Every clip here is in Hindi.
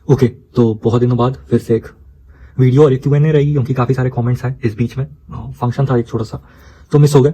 ओके, तो बहुत दिनों बाद फिर से एक वीडियो और एक Q&A रही, क्योंकि काफ़ी सारे कमेंट्स आए इस बीच में। फंक्शन था एक छोटा सा, तो मिस हो गए,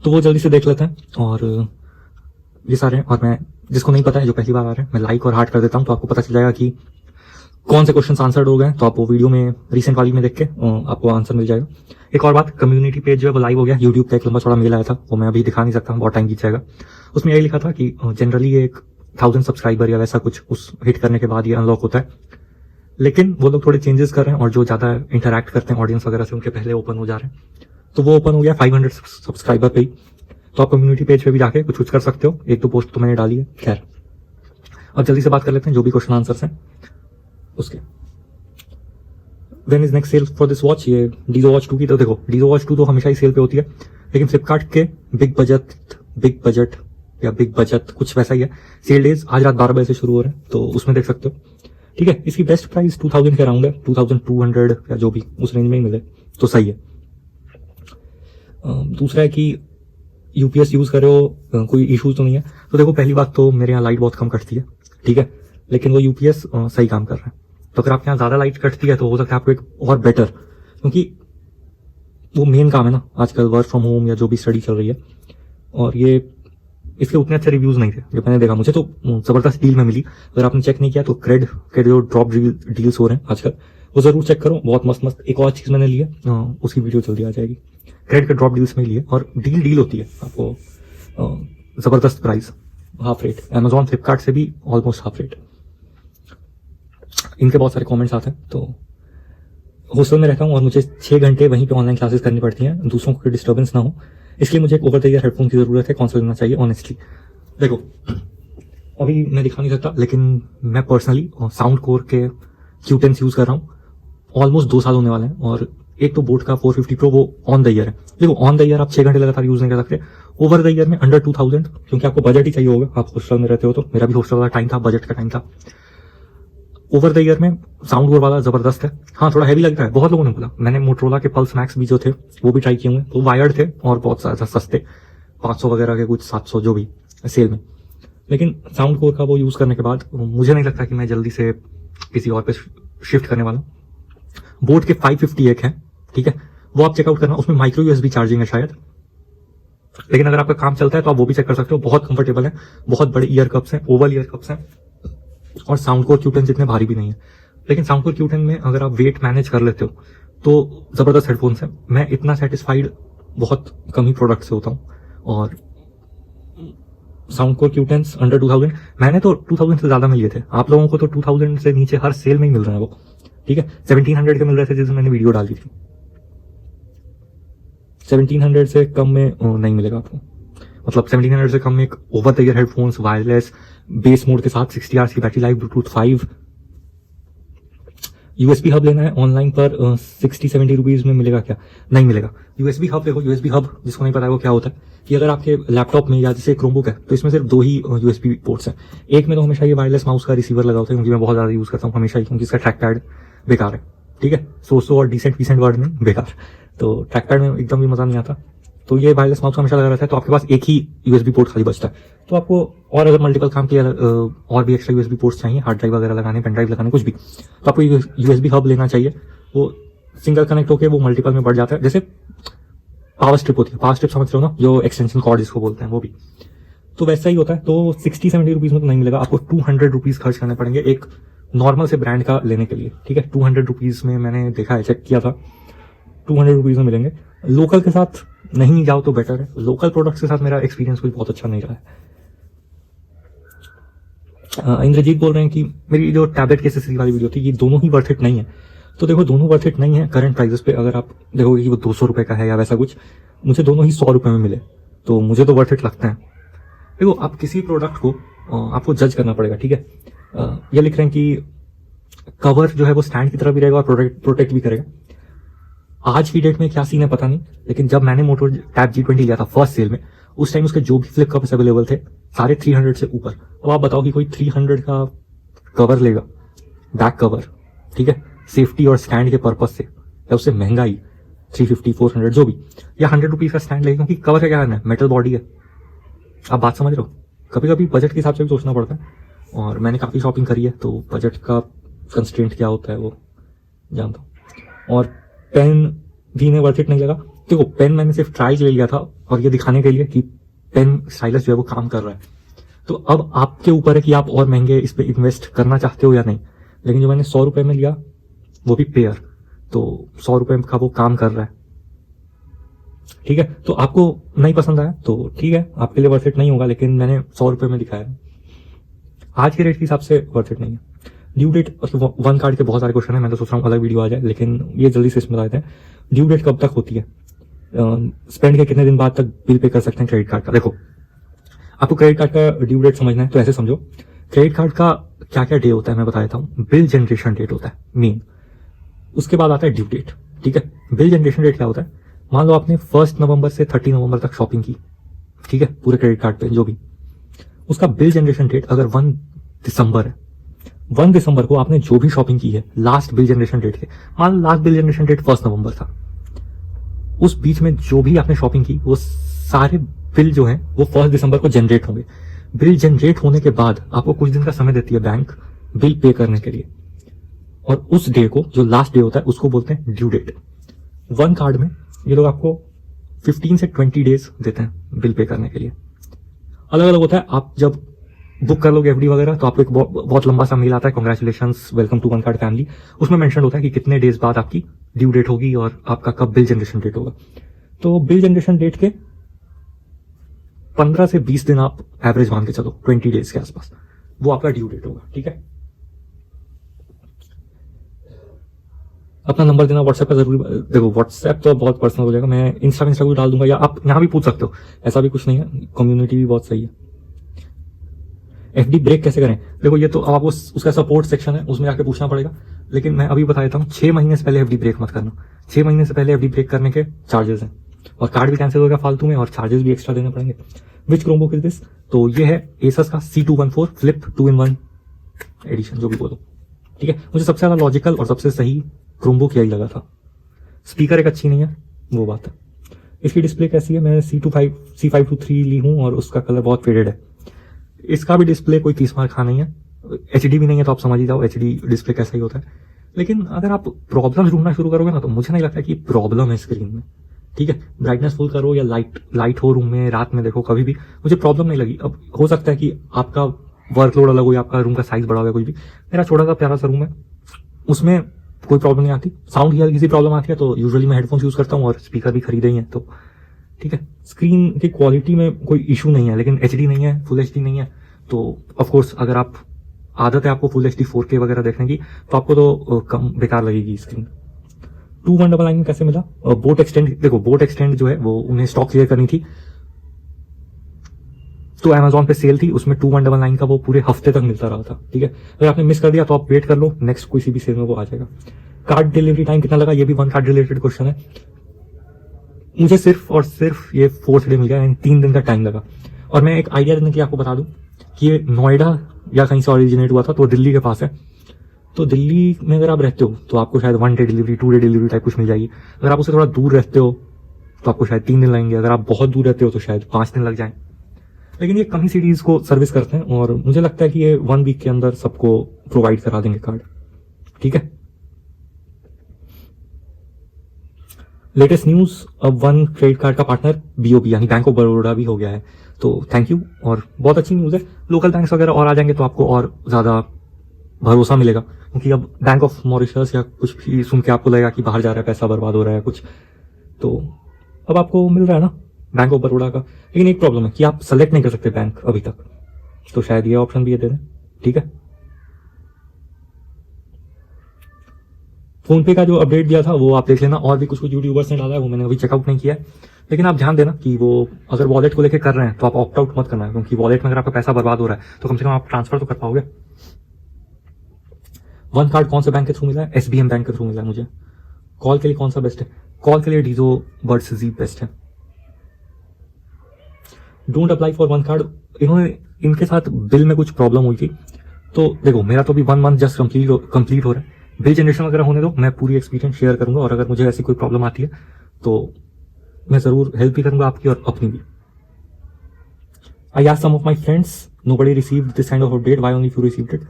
तो वो जल्दी से देख लेते हैं। और ये सारे, और मैं जिसको नहीं पता है, जो पहली बार आ रहे हैं, मैं लाइक और हार्ट कर देता हूँ, तो आपको पता चल जाएगा कि कौन से क्वेश्चन आंसर्ड हो गए। तो आप वो वीडियो में रिसेंट वाली में देख के आपको आंसर मिल जाएगा। एक और बात, कम्युनिटी पेज जो है वो लाइव हो गया। यूट्यूब का एक लंबा चौड़ा मेल आया था, वो मैं अभी दिखा नहीं सकता, बहुत टाइम बीत जाएगा। उसमें यही लिखा था कि जनरली एक 1000 सब्सक्राइबर या वैसा कुछ उस हिट करने के बाद ये अनलॉक होता है, लेकिन वो लोग थोड़े चेंजेस कर रहे हैं और जो ज़्यादा इंटरैक्ट करते हैं ऑडियंस वगैरह से, उनके पहले ओपन हो जा रहे हैं। तो वो ओपन हो गया 500 सब्सक्राइबर पे ही। तो आप कम्युनिटी पेज पे भी जाके कुछ कर सकते हो। एक दो पोस्ट तो मैंने डाली है, खैर। अब जल्दी से बात कर लेते हैं जो भी क्वेश्चन आंसर्स हैं उसके। When is next sale for this watch? ये डीजो वॉच 2 की, तो देखो डीजो वॉच 2 तो हमेशा ही सेल पे होती है, लेकिन फ्लिपकार्ट के बिग बजट या बिग बचत कुछ वैसा ही है, सेल डेज आज रात 12 बजे से शुरू हो रहे हैं, तो उसमें देख सकते हो। ठीक है, इसकी बेस्ट प्राइस 2000 के अराउंड है, 2200 या जो भी उस रेंज में ही मिले तो सही है। दूसरा है कि यूपीएस यूज कर रहे हो, कोई इशूज तो नहीं है? तो देखो, पहली बात तो मेरे यहाँ लाइट बहुत कम कटती है, ठीक है, लेकिन वो यूपीएस सही काम कर रहा है। तो अगर आपके यहाँ ज्यादा लाइट कटती है तो हो सकता है आपको एक और बेटर, क्योंकि वो मेन काम है ना आजकल, वर्क फ्रॉम होम या जो भी स्टडी चल रही है। और ये इसके उतने अच्छे रिव्यूज नहीं थे जो मैंने देखा, मुझे तो जबरदस्त डील में मिली। अगर आपने चेक नहीं किया तो क्रेड के जो ड्रॉप डील्स हो रहे हैं आजकल, वो जरूर चेक करो, बहुत मस्त मस्त। एक और चीज मैंने ली है, उसकी वीडियो जल्दी आ जाएगी। क्रेड के ड्रॉप डील्स में लिए, और डील होती है आपको, जबरदस्त price, half rate. Amazon Flipkart से भी ऑलमोस्ट हाफ रेट। इनके बहुत सारे कमेंट्स आते हैं। तो हॉस्टल में रहता हूँ और मुझे 6 घंटे वहीं पे ऑनलाइन क्लासेस करनी पड़ती हैं, दूसरों को डिस्टर्बेंस ना हो, इसलिए मुझे एक ओवर द ईयर हेडफोन की जरूरत है। कौन सा लेना चाहिए ऑनेस्टली? देखो, अभी मैं दिखा नहीं सकता, लेकिन मैं पर्सनली साउंड कोर के Q10 यूज कर रहा हूँ, ऑलमोस्ट 2 साल होने वाले हैं। और एक तो बोट का 450 प्रो, वो ऑन द ईयर है। देखो, ऑन द ईयर आप 6 घंटे लगातार यूज नहीं कर सकते। ओवर द ईयर में अंडर 2000, क्योंकि आपको बजट ही चाहिए होगा, आप हॉस्टल में रहते हो, तो मेरा भी हॉस्टल वाला टाइम था, बजट का टाइम था। ओवर द ईयर में साउंड कोर वाला जबरदस्त है। हाँ, थोड़ा हैवी लगता है, बहुत लोगों ने बोला। मैंने मोटरोला के पल्स मैक्स भी जो थे वो भी ट्राई किए हुए, वो वायर्ड थे और बहुत ज्यादा सस्ते, 500 वगैरह के, कुछ 700 जो भी सेल में। लेकिन साउंड कोर का वो यूज करने के बाद मुझे नहीं लगता कि मैं जल्दी से किसी और पे शिफ्ट करने वाला हूँ। बोट के 550 एक है, ठीक है, वो आप चेकआउट करना, उसमें माइक्रो यूएसबी चार्जिंग है शायद, लेकिन अगर आपका काम चलता है तो आप वो भी चेक कर सकते हो। बहुत कंफर्टेबल है, बहुत बड़े ईयर कप्स हैं, ओवल ईयर कप्स हैं, और साउंड कोर Q10 जितने भारी भी नहीं है। लेकिन साउंड कोर Q10 में अगर आप वेट मैनेज कर लेते हो तो जबरदस्त हेडफोन्स है। मैं इतना सेटिस्फाइड बहुत कम ही प्रोडक्ट से होता हूँ। और साउंड कोर Q10 अंडर 2000, मैंने तो 2000 से ज्यादा में लिए थे, आप लोगों को तो 2000 से नीचे हर सेल में ही मिल रहा है वो, ठीक है। 1700 के मिल रहे थे जिसमें मैंने वीडियो डाली थी, 1700 से कम में नहीं मिलेगा आपको। मतलब 1700 से कम में एक over the ear headphones, wireless, base mode के साथ, 60 आवर्स की battery life, Bluetooth 5, USB hub लेना है ऑनलाइन पर 60-70 रुपीज में मिलेगा क्या? नहीं मिलेगा। यूएसबी हब देखो, यूएसबी हब जिसको नहीं पता है वो क्या होता है, कि अगर आपके लैपटॉप में या जैसे क्रोमबुक है तो इसमें सिर्फ 2 ही यूएसबी पोर्ट्स हैं। एक में तो हमेशा ये वायरलेस माउस का रिसीवर लगा होता है, क्योंकि मैं बहुत ज्यादा यूज करता हूँ हमेशा ही, क्योंकि इसका ट्रैक पैड बेकार है, ठीक है, सो और डिसेंट वर्ड में बेकार, तो ट्रैक पैड में एकदम भी मजा नहीं आता। तो ये वायरलेस माउस हमेशा लगा रहता है, तो आपके पास एक ही यूएसबी पोर्ट खाली बचता है। तो आपको और अगर मल्टीपल काम के और भी एक्स्ट्रा यूएसबी पोर्ट्स चाहिए, हार्ड ड्राइव वगैरह लगाने, पेन ड्राइव लगाने, कुछ भी, तो आपको यूएसबी हब लेना चाहिए। वो सिंगल कनेक्ट होकर वो मल्टीपल में बढ़ जाता है, जैसे पावर स्ट्रिप होती है, पावर स्ट्रिप समझ रहे हो ना, जो एक्सटेंशन कॉर्ड जिसको बोलते हैं, वो भी तो वैसा ही होता है। तो 60-70 रुपीज में तो नहीं मिलेगा, आपको 200 रुपीज खर्च करने पड़ेंगे एक नॉर्मल से ब्रांड का लेने के लिए, ठीक है। 200 रुपीज में मैंने देखा है, चेक किया था, 200 रुपीज में मिलेंगे। लोकल के साथ नहीं जाओ तो बेटर है, लोकल प्रोडक्ट्स के साथ मेरा एक्सपीरियंस कोई बहुत अच्छा नहीं रहा है। इंद्रजीत बोल रहे हैं कि मेरी जो टैबलेट की एसेसरी वाली वीडियो थी, ये दोनों ही वर्थ इट नहीं है। तो देखो, दोनों वर्थ इट नहीं है करंट प्राइसेस पे। अगर आप देखोगे कि वो 200 रुपए का है या वैसा कुछ, मुझे दोनों ही 100 रुपए में मिले, तो मुझे तो वर्थ इट लगता है। देखो, आप किसी प्रोडक्ट को आपको जज करना पड़ेगा, ठीक है। ये लिख रहे हैं कि कवर जो है वो स्टैंड की तरह भी रहेगा और प्रोटेक्ट भी करेगा। आज की डेट में क्या सीन है पता नहीं, लेकिन जब मैंने मोटो टैब G20 लिया था फर्स्ट सेल में, उस टाइम उसके जो भी फ्लिप कवर्स अवेलेबल थे सारे 300 से ऊपर। अब आप बताओ कि कोई 300 का कवर लेगा, बैक कवर, ठीक है, सेफ्टी और स्टैंड के पर्पज से, या उससे महंगा ही 350-400 जो भी, या 100 रुपीज का स्टैंड लेगा, क्योंकि कवर का क्या करना है, मेटल बॉडी है। आप बात समझ रहे हो? कभी कभी बजट के हिसाब से भी सोचना पड़ता है, और मैंने काफी शॉपिंग करी है, तो बजट का कंस्ट्रेंट क्या होता है वो जानता हूँ। और पेन भी इन्हें वर्थ इट नहीं लगा। देखो पेन मैंने सिर्फ ट्राई के लिए लिया था और ये दिखाने के लिए कि पेन स्टाइलस जो है वो काम कर रहा है। तो अब आपके ऊपर है कि आप और महंगे इस पे इन्वेस्ट करना चाहते हो या नहीं। लेकिन जो मैंने 100 रुपए में लिया वो भी पेयर, तो 100 रुपए का वो काम कर रहा है। ठीक है, तो आपको नहीं पसंद आया तो ठीक है, आपके लिए वर्थ इट नहीं होगा, लेकिन मैंने 100 रुपए में दिखाया। आज के रेट के हिसाब से वर्थ इट नहीं है। ड्यू डेट वन कार्ड के बहुत सारे क्वेश्चन है, मैं तो सोच रहा हूँ अलग वीडियो आ जाए, लेकिन ये जल्दी से इसमें बता देते हैं। ड्यू डेट कब तक होती है, स्पेंड के कितने दिन बाद तक बिल पे कर सकते हैं क्रेडिट कार्ड का। देखो आपको क्रेडिट कार्ड का ड्यू डेट समझना है तो ऐसे समझो, क्रेडिट कार्ड का क्या क्या डे होता है मैं बता देता हूँ। बिल जनरेशन डेट होता है मेन, उसके बाद आता है ड्यू डेट। ठीक है, बिल जनरेशन डेट क्या होता है, मान लो आपने 1 नवंबर से 30 नवंबर तक शॉपिंग की, ठीक है, पूरे क्रेडिट कार्ड पे जो भी, उसका बिल जनरेशन डेट अगर 1 दिसंबर है, 1 दिसंबर को आपने जो भी शॉपिंग की है लास्ट बिल जनरेशन डेट के, मान लो लास्ट बिल जनरेशन डेट 1 नवंबर था, उस बीच में जो भी आपने शॉपिंग की वो सारे बिल जो है वो 1 दिसंबर को जनरेट होंगे। बिल जनरेट होने के बाद आपको कुछ दिन का समय देती है बैंक बिल पे करने के लिए, और उस डे को जो लास्ट डे होता है उसको बोलते हैं ड्यू डेट। वन कार्ड में ये लोग आपको 15 से 20 डेज देते हैं बिल पे करने के लिए। अलग अलग होता है, आप जब बुक कर लोगे एफडी वगैरह तो आपको एक बहुत लंबा सा मेल आता है, congratulations welcome to one card family. उसमें मेंशन होता है कि कितने डेज बाद आपकी ड्यू डेट होगी और आपका कब बिल जनरेशन डेट होगा। तो बिल जनरेशन डेट के 15 से 20 दिन आप एवरेज मान के चलो, 20 डेज के आसपास वो आपका ड्यू डेट होगा। ठीक है, अपना नंबर देना व्हाट्सएप का जरूरी। देखो व्हाट्सएप तो बहुत पर्सनल हो जाएगा, मैं इंस्टा भी डाल दूंगा, या आप यहां भी पूछ सकते हो, ऐसा भी कुछ नहीं है, कम्युनिटी भी बहुत सही है। एफडी ब्रेक कैसे करें, देखो ये तो अब आपको उसका सपोर्ट सेक्शन है उसमें आके पूछना पड़ेगा, लेकिन मैं अभी बता देता हूँ 6 महीने से पहले एफडी ब्रेक मत करना। 6 महीने से पहले एफडी ब्रेक करने के चार्जेस हैं, और कार्ड भी कैंसिल होगा फालतू में, और चार्जेस भी एक्स्ट्रा देने पड़ेंगे। विच क्रोमबुक इज दिस, तो ये है एसस का C214 फ्लिप 2-in-1 एडिशन, जो भी बोलो। ठीक है, मुझे सबसे ज्यादा लॉजिकल और सबसे सही क्रोमबुक यही लगा था। स्पीकर एक अच्छी नहीं है वो बात है। इसकी डिस्प्ले कैसी है, मैं C523 ली हूँ और उसका कलर बहुत फेडेड है। इसका भी डिस्प्ले कोई 30 मार्क नहीं है, HD भी नहीं है, तो आप समझ ही जाओ HD डिस्प्ले कैसा ही होता है। लेकिन अगर आप प्रॉब्लम ढूंढना शुरू करोगे ना तो मुझे नहीं लगता कि प्रॉब्लम है स्क्रीन में। ठीक है, ब्राइटनेस फुल करो या लाइट हो रूम में, रात में देखो, कभी भी मुझे प्रॉब्लम नहीं लगी। अब हो सकता है कि आपका वर्कलोड अलग हो या आपका रूम का साइज बड़ा हो, कुछ भी। मेरा छोटा सा प्यारा सा रूम है, उसमें कोई प्रॉब्लम नहीं आती। साउंड की हल्की सी प्रॉब्लम आती है तो यूजुअली मैं हेडफोन्स यूज करता हूँ, और स्पीकर भी खरीदे ही है, तो ठीक है। स्क्रीन की क्वालिटी में कोई इशू नहीं है, लेकिन HD नहीं है, फुल HD नहीं है, तो ऑफकोर्स अगर आप आदत है आपको फुल HD 4K वगैरह देखने की तो आपको तो कम बेकार लगेगी स्क्रीन। 2199 कैसे मिला, बोट एक्सटेंड, देखो बोट एक्सटेंड जो है वो उन्हें स्टॉक क्लियर करनी थी, तो Amazon पे सेल थी, उसमें 2199 का वो पूरे हफ्ते तक मिलता रहा था। ठीक है, अगर आपने मिस कर दिया तो आप वेट कर लो, नेक्स्ट कोई सी भी सेल में वो आ जाएगा। कार्ड डिलीवरी टाइम कितना लगा, ये भी वन कार्ड रिलेटेड क्वेश्चन है। मुझे सिर्फ और सिर्फ ये 4th डे मिल गया, यानी 3 दिन का टाइम लगा। और मैं एक आइडिया देने के लिए आपको बता दूं कि ये नोएडा या कहीं से ओरिजिनेट हुआ था, तो दिल्ली के पास है। तो दिल्ली में अगर आप रहते हो तो आपको शायद 1 day delivery, 2 day delivery type कुछ मिल जाएगी। अगर आप उससे थोड़ा दूर रहते हो तो आपको शायद 3 दिन लगेंगे, अगर आप बहुत दूर रहते हो तो शायद 5 दिन लग जाए। लेकिन ये कम ही सिटीज को सर्विस करते हैं, और मुझे लगता है कि ये 1 वीक के अंदर सबको प्रोवाइड करा देंगे कार्ड। ठीक है, लेटेस्ट न्यूज, अब वन क्रेडिट कार्ड का पार्टनर BOB यानी बैंक ऑफ बड़ौदा भी हो गया है, तो थैंक यू, और बहुत अच्छी न्यूज है। लोकल बैंक्स वगैरह और आ जाएंगे तो आपको और ज्यादा भरोसा मिलेगा, क्योंकि अब बैंक ऑफ मॉरिशस या कुछ भी सुन के आपको लगेगा कि बाहर जा रहा है, पैसा बर्बाद हो रहा है कुछ, तो अब आपको मिल रहा है ना बैंक ऑफ बड़ौदा का। लेकिन एक प्रॉब्लम है कि आप सेलेक्ट नहीं कर सकते बैंक अभी तक, तो शायद ये ऑप्शन भी ये दे दें। ठीक है, फोन पे का जो अपडेट दिया था वो आप देख लेना, और भी कुछ यूट्यूबर्स ने डाला है, वो मैंने अभी चेकआउट नहीं किया है। लेकिन आप ध्यान देना कि वो अगर वॉलेट को लेकर कर रहे हैं तो आप ऑप्ट आउट मत करना है, क्योंकि वॉलेट में अगर आपका पैसा बर्बाद हो रहा है तो कम से कम आप ट्रांसफर तो कर पाओगे। वन कार्ड कौन से बैंक के थ्रू मिला है, SBM बैंक के थ्रू मिला है मुझे। कॉल के लिए कौन सा बेस्ट है, कॉल के लिए डीजो बर्ड्स जी बेस्ट है। Don't apply for one card, इनके साथ बिल में कुछ प्रॉब्लम हुई थी, तो देखो मेरा तो अभी 1 मंथ जस्ट कंप्लीट हो रहा है। बिल जनरेशन वगैरह होने दो, मैं पूरी एक्सपीरियंस शेयर करूंगा, और अगर मुझे ऐसी कोई प्रॉब्लम आती है तो मैं जरूर हेल्प भी करूंगा आपकी और अपनी भी। I asked some of my friends, nobody received this kind of update, why only few received it.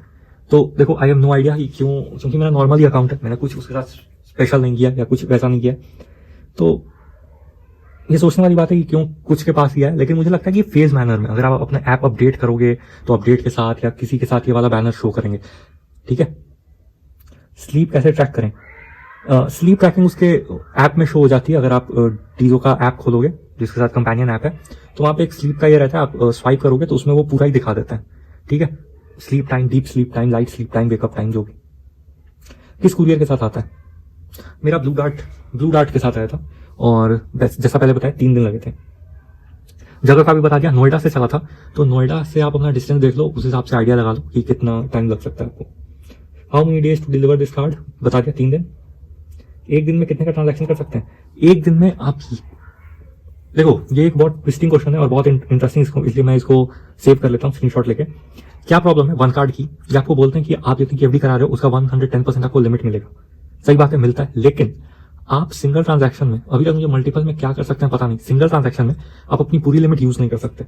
तो देखो आई हैव नो आइडिया कि क्यों, क्योंकि मेरा नॉर्मल ही अकाउंट है, मैंने कुछ उसके साथ स्पेशल नहीं किया या कुछ वैसा नहीं किया। तो ये सोचने वाली बात है कि क्यों कुछ के पास किया है, लेकिन मुझे लगता है कि फेज मैनर में अगर आप अपना ऐप अपडेट करोगे तो अपडेट के साथ या किसी के साथ ये वाला बैनर शो करेंगे। ठीक है, स्लीप कैसे ट्रैक करें? स्लीप ट्रैकिंग उसके ऐप में शो हो जाती है। अगर आप डीजो का ऐप खोलोगे जिसके साथ कंपेनियन ऐप है, तो वहां पे एक स्लीप का ये रहता है, आप स्वाइप करोगे तो उसमें वो पूरा ही दिखा देता है। ठीक है, sleep time, deep sleep time, light sleep time, wake up time, जो भी। किस कुरियर के साथ आता है? मेरा ब्लू डार्ट के साथ आया था, और जैसा पहले बताया 3 दिन लगे थे। जगह का भी बता दिया, नोएडा से चला था, तो नोएडा से आप अपना डिस्टेंस देख लो, उस हिसाब से आइडिया लगा लो कि कितना टाइम लग सकता है आपको। How many days to deliver this card? बता दिया 3 दिन। एक दिन में कितने का ट्रांजैक्शन कर सकते हैं? एक दिन में आप देखो, ये एक बहुत ट्विस्टिंग क्वेश्चन है और बहुत इंटरेस्टिंग, इसलिए मैं इसको सेव कर लेता हूँ स्क्रीनशॉट लेके। क्या प्रॉब्लम है वन कार्ड की? ये आपको बोलते हैं कि आप जितनी एफडी करा रहे हो उसका 110% आपको लिमिट मिलेगा। सही बात है, मिलता है, लेकिन आप सिंगल ट्रांजैक्शन में, अभी तक मुझे मल्टीपल में क्या कर सकते हैं पता नहीं, सिंगल ट्रांजैक्शन में आप अपनी पूरी लिमिट यूज नहीं कर सकते।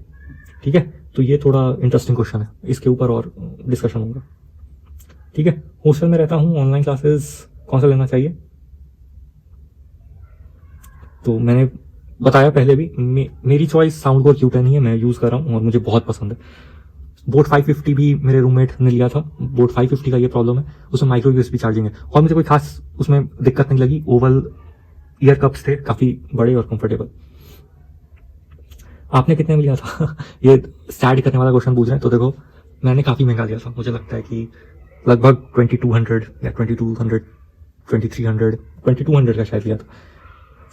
ठीक है, तो ये थोड़ा इंटरेस्टिंग क्वेश्चन है, इसके ऊपर और डिस्कशन होगा। ठीक है, हॉस्टल में रहता हूँ, ऑनलाइन क्लासेस कौन सा लेना चाहिए? तो मैंने बताया पहले भी, मेरी चॉइस साउंड कोर Q10 ही है, मैं यूज कर रहा हूँ और मुझे बहुत पसंद है। बोट 550 भी मेरे रूममेट ने लिया था, बोट 550 का ये प्रॉब्लम है, उसमें माइक्रो यूएसबी चार्जिंग है और मुझे कोई खास उसमें दिक्कत नहीं लगी। ओवल ईयर कप्स थे, काफी बड़े और कंफर्टेबल। आपने कितने में लिया था? ये सैड करने वाला क्वेश्चन पूछ रहे हैं। तो देखो, मैंने काफी महंगा लिया था, मुझे लगता है कि लगभग 2200 या 2200, 2300, 2200 का शायद लिया था।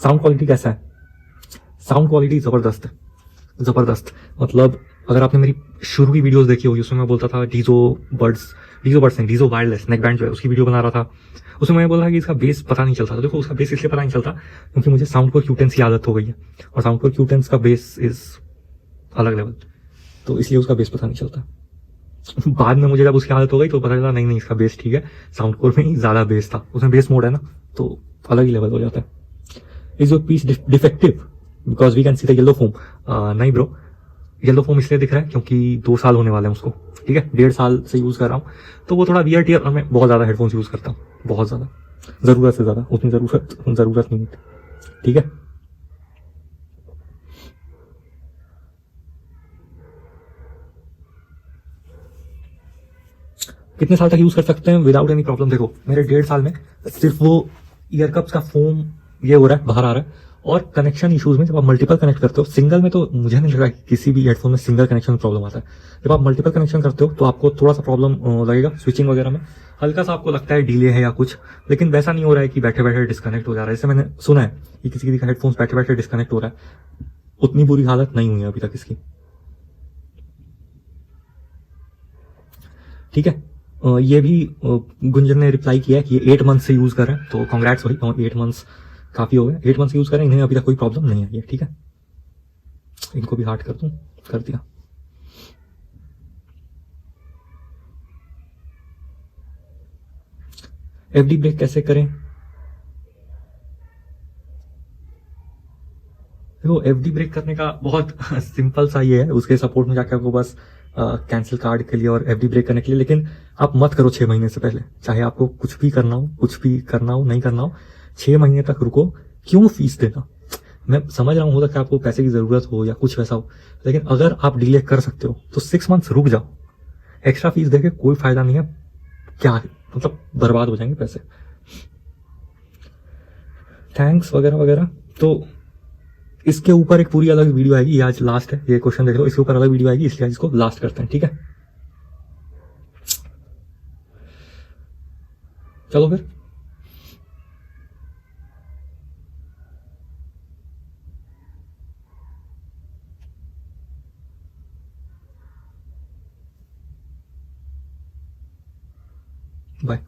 साउंड क्वालिटी कैसा है? साउंड क्वालिटी जबरदस्त है, जबरदस्त। मतलब अगर आपने मेरी शुरू की वीडियोस देखी होगी, उसमें मैं बोलता था डीजो बर्ड्स नहीं, डीजो वायरलेस नेक बैंड जो है उसकी वीडियो बना रहा था, उसमें मैं बोल रहा कि इसका बेस पता नहीं चलता। तो देखो, उसका बेस इसलिए पता नहीं चलता क्योंकि मुझे साउंड कोर Q10 की आदत हो गई है, और साउंड कोर Q10 का बेस इज अलग लेवल, तो इसलिए उसका बेस पता नहीं चलता। बाद में मुझे जब उसकी आदत हो गई तो पता चला नहीं इसका बेस ठीक है, साउंड कोर में ही ज्यादा बेस था, उसमें बेस मोड है ना, तो अलग ही लेवल हो जाता है। Is your piece defective because we can see the yellow foam? नहीं ब्रो, येलो फोम इसलिए दिख रहा है क्योंकि 2 साल होने वाले हैं उसको। ठीक है, 1.5 साल से यूज कर रहा हूँ, तो वो थोड़ा वियर टियर, और मैं बहुत ज्यादा हेडफोन्स यूज करता हूँ, बहुत ज्यादा, जरूरत से ज्यादा, उतनी जरूरत नहीं है। ठीक है, कितने साल तक यूज कर सकते हैं विदाउट एनी प्रॉब्लम? देखो, मेरे 1.5 साल में सिर्फ वो ईयरकप्स का फोम ये हो रहा है, बाहर आ रहा है, और कनेक्शन इश्यूज में जब आप मल्टीपल कनेक्ट करते हो, सिंगल में तो मुझे नहीं लगा कि किसी भी हेडफोन में सिंगल कनेक्शन में प्रॉब्लम आता है। जब आप मल्टीपल कनेक्शन करते हो तो आपको थोड़ा सा प्रॉब्लम लगेगा स्विचिंग वगैरह में, हल्का सा आपको लगता है डिले है या कुछ, लेकिन वैसा नहीं हो रहा है कि बैठे बैठे डिस्कनेक्ट हो जा रहा है। जैसे मैंने सुना है कि किसी किसी का हेडफोन्स बैठे बैठे डिस्कनेक्ट हो रहा है, उतनी बुरी हालत नहीं हुई है अभी तक इसकी। ठीक है, ये भी गुंजन ने रिप्लाई किया है कि ये 8 मंथ से यूज कर रहे हैं, तो कॉन्ग्रेट्स भाई, और 8 मंथ्स काफी हो गए, 8 मंथ से यूज कर रहे हैं, इन्हें अभी तक कोई प्रॉब्लम नहीं आई है। ठीक है, इनको भी हार्ट कर दूं, कर दिया। एफडी ब्रेक कैसे करें? देखो, एफडी ब्रेक करने का बहुत सिंपल सा ये है, उसके सपोर्ट में जाकर आपको बस कैंसिल कार्ड के लिए और एफडी ब्रेक करने के लिए, लेकिन आप मत करो 6 महीने से पहले, चाहे आपको कुछ भी करना हो, कुछ भी करना हो, नहीं करना हो, 6 महीने तक रुको। क्यों फीस देना? मैं समझ रहा हूँ, हो सकता है आपको पैसे की जरूरत हो या कुछ वैसा हो, लेकिन अगर आप डिले कर सकते हो तो 6 मंथ्स रुक जाओ। एक्स्ट्रा फीस देके कोई फायदा नहीं है, क्या मतलब बर्बाद हो जाएंगे पैसे। थैंक्स वगैरह वगैरह। तो इसके ऊपर एक पूरी अलग वीडियो आएगी, ये आज लास्ट है, ये क्वेश्चन देख लो, इसके ऊपर अलग वीडियो आएगी, इसलिए आज इसको लास्ट करते हैं। ठीक है, चलो फिर। बाय।